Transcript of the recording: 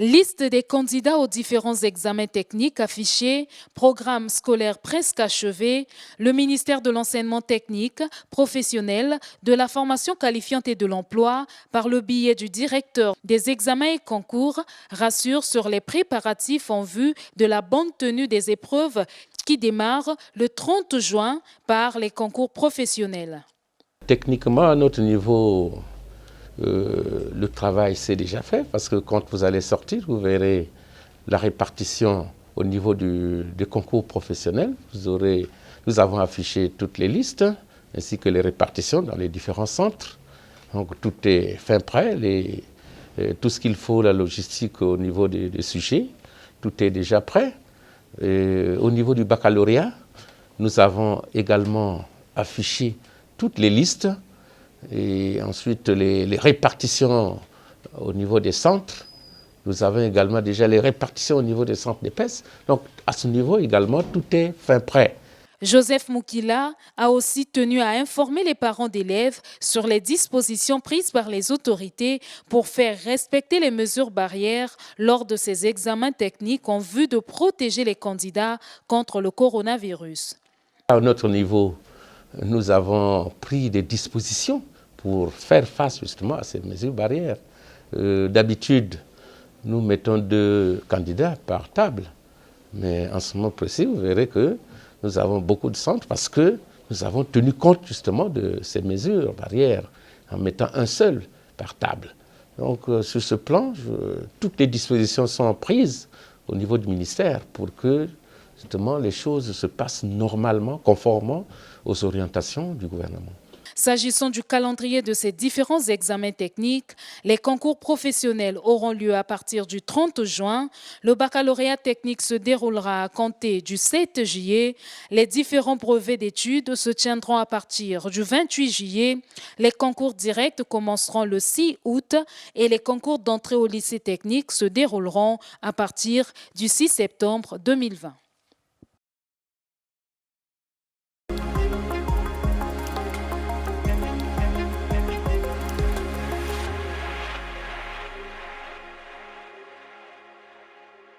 Liste des candidats aux différents examens techniques affichés, programme scolaire presque achevé, le ministère de l'enseignement technique, professionnel, de la formation qualifiante et de l'emploi, par le biais du directeur des examens et concours, rassure sur les préparatifs en vue de la bonne tenue des épreuves qui démarrent le 30 juin par les concours professionnels. Techniquement, à notre niveau, le travail s'est déjà fait parce que quand vous allez sortir, vous verrez la répartition au niveau des concours professionnels. Nous avons affiché toutes les listes ainsi que les répartitions dans les différents centres. Donc tout est fin prêt, tout ce qu'il faut, la logistique au niveau des sujets, tout est déjà prêt. Et au niveau du baccalauréat, nous avons également affiché toutes les listes et ensuite les répartitions au niveau des centres. Nous avons également déjà les répartitions au niveau des centres d'EPES. Donc à ce niveau également, tout est fin prêt. Joseph Moukila a aussi tenu à informer les parents d'élèves sur les dispositions prises par les autorités pour faire respecter les mesures barrières lors de ces examens techniques en vue de protéger les candidats contre le coronavirus. À notre niveau, nous avons pris des dispositions pour faire face justement à ces mesures barrières. D'habitude, nous mettons 2 candidats par table, mais en ce moment précis, vous verrez que nous avons beaucoup de centres parce que nous avons tenu compte justement de ces mesures barrières en mettant un seul par table. Donc sur ce plan, toutes les dispositions sont prises au niveau du ministère pour que justement les choses se passent normalement, conformément aux orientations du gouvernement. S'agissant du calendrier de ces différents examens techniques, les concours professionnels auront lieu à partir du 30 juin. Le baccalauréat technique se déroulera à compter du 7 juillet. Les différents brevets d'études se tiendront à partir du 28 juillet. Les concours directs commenceront le 6 août et les concours d'entrée au lycée technique se dérouleront à partir du 6 septembre 2020.